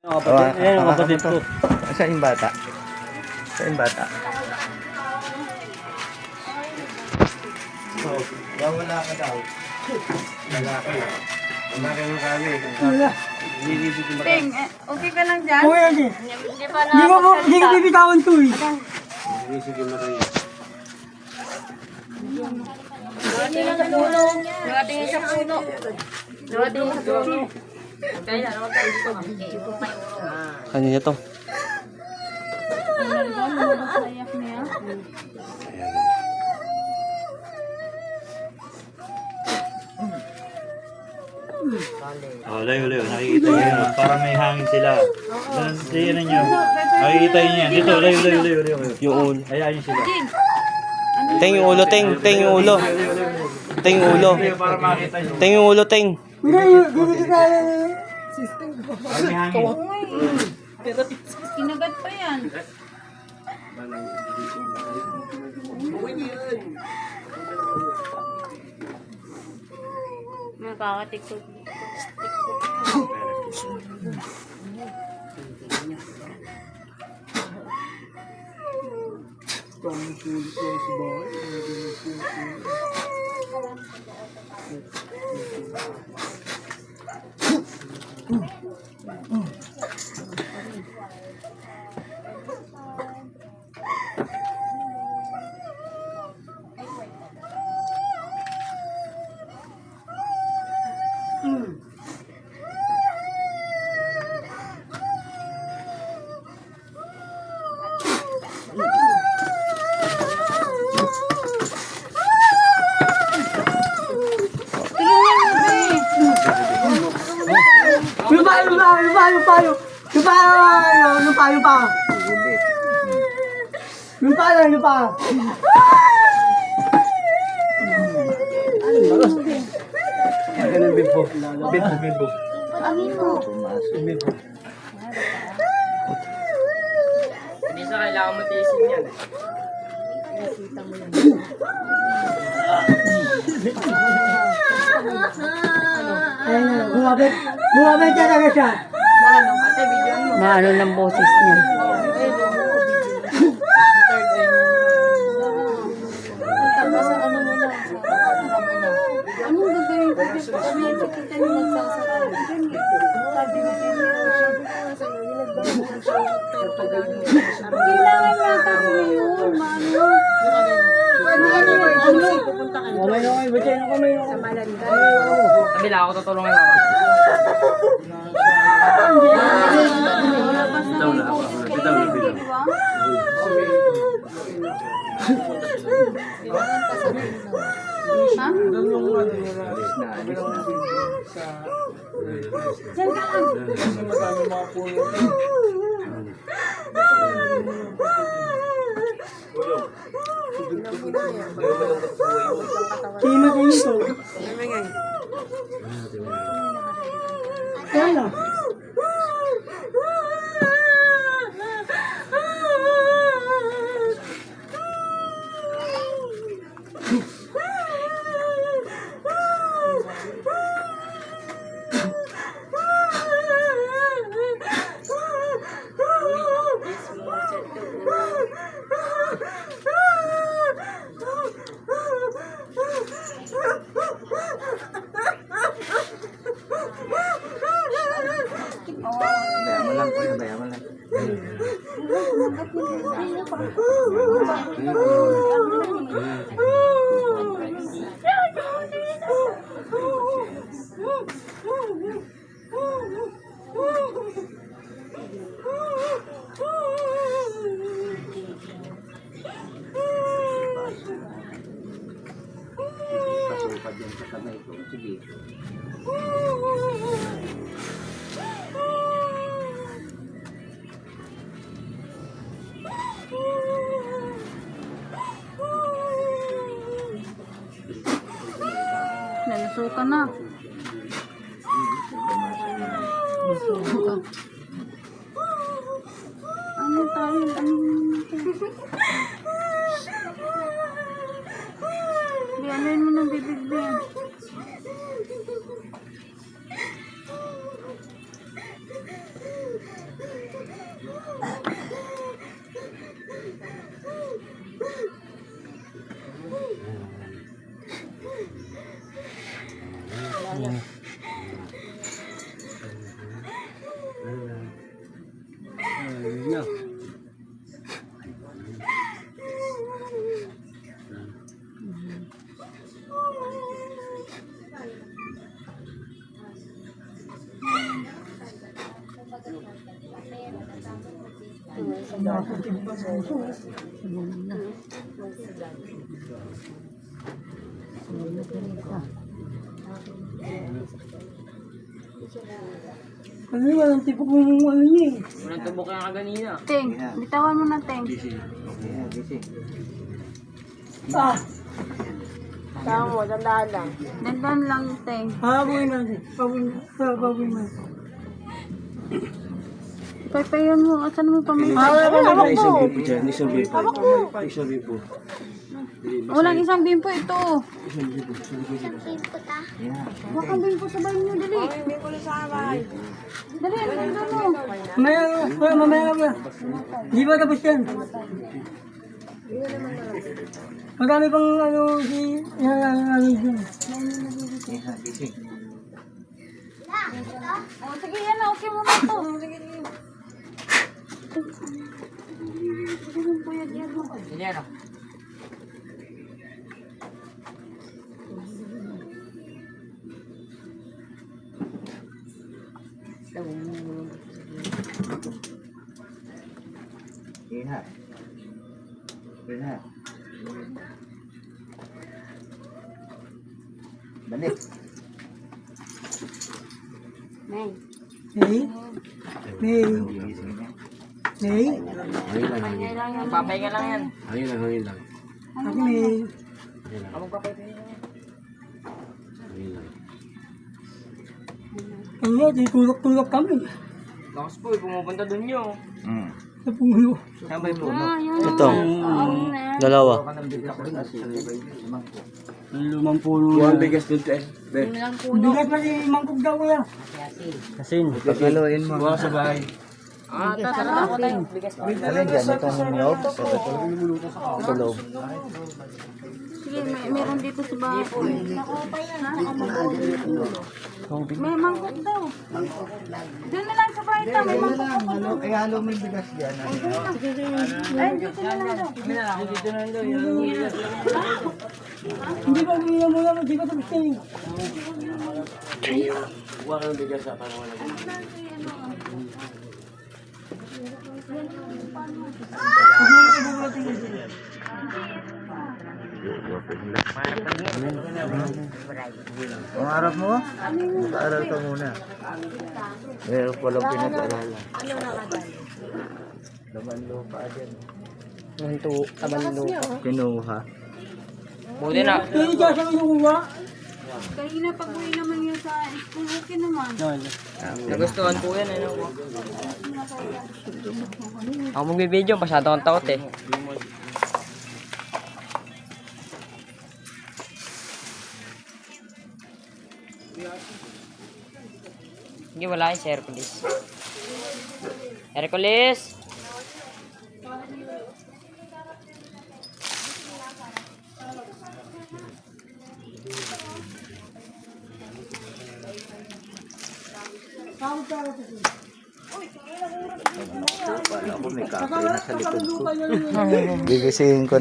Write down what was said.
Ayan yung kapatid ko. Saan yung bata? Saan yung bata? Wala ka daw. Lalaki. Lalaki mo kami. Nilisip yung Ting, okay ka lang dyan? Okay, okay. Hindi pa Hindi ko bibitawan to eh. Nilisip yung mata niya. Nakatingin sa puno. Nakatingin sa puno. Nakatingin sa puno. Kaya, Ano niya to? Naiyak niya. Oh, layo. Nakikita nyo yun. Para may hangin sila. Doon, ano nyo. Nakikita nyo yan. Dito, layo. Yung ulo. Hayaan nyo sila. Ting, yung ulo, ting. Ting, yung ulo. Ting, yung ulo. Para makita nyo. Ting, yung ulo, ting. Para may hangin. Kinagat pa yan. Nakakatikot. Yung pa. Ganun bimbo. Bimbo. Hindi sa kailangan matiisin yan. Ayun na, bumabay talaga siya. Ate, video mo. Maano ng boses niya. Anong gagawin ko? Kami yung pakita niyo nagsasara. Kailangan yata ko yun. Maano? Okay, butay na kami. Kabila ako tutulungan naman. Bitaw na. Ha? Diyan ka lang. Kima kayo ito. Kaya lang. Bayaan mo lang. Pasupad yan sa kamay ko. Sige. Nalusukan na. Nasukan. Ano tayo? Biyanin mo ng bibig, Ben. niya. Ano yun, walang tipo kung ano niya eh. Unang tubok yung kaganina. Teng, bitawan mo na, Teng. Ah, Tama mo, dandaan lang. Dandaan lang, Teng. habuin natin. Habuin natin. Papayan mo, asan mo pa may Isang bimpo dyan, isang bimpo. Isang bimpo. Walang isang bimpo ito. Huwag kang bimpo sa bahay niyo, dali. Dali, ano yung mo? Mamaya na. Di ba tapos yan? Marami pang ano si... Yan. Oh, sige, yan na. Okay mo na ito. Sige, ano? Balik. May? May? May? Hangin lang, hangin. Papahinga lang yan. Hangin lang, hangin lang. Ako may... Ang papahinga. Hangin lang. Ano, di tulak-tulak kami. Lakas po, pumupunta dun nyo. Sa puno. Saan ba yung puno? Ito. Dalawa. Lumang puno. Buwan bigas doon, te. Be. Bigat na si Mangkog daw kuya. Pagkaluin mo. Buwan sa bahay. Ah, tatara ko tayo. Bigas pa. Alin dyan, itong niyog. Sa loob. Sige, meron dito sa bahay. May mangkok daw. Doon na lang sa bahay ta, may mangkok ako. Ay, halo mo yung bigas dyan. Ay, dito na lang daw. Dito na daw. Hindi pa umiya mo lang, hindi pa tapos yan. Buwan ka ng bigas sa para wala. Ang harap mo? Mag-aaral ka muna. Meron palang pinag-aralan. Laman lupa dyan. Kinuha. Buti na. Hindi ka sa kinukuha. Kanina pag-uwi naman yun sa school, okay naman. Nagustuhan po yan. Ano po? Ako magbibideo, masyado akong takot eh. Hindi, wala yung si Hercules. Hercules! Wala ko, may kape na sa likod ko. Gigisingin ko na.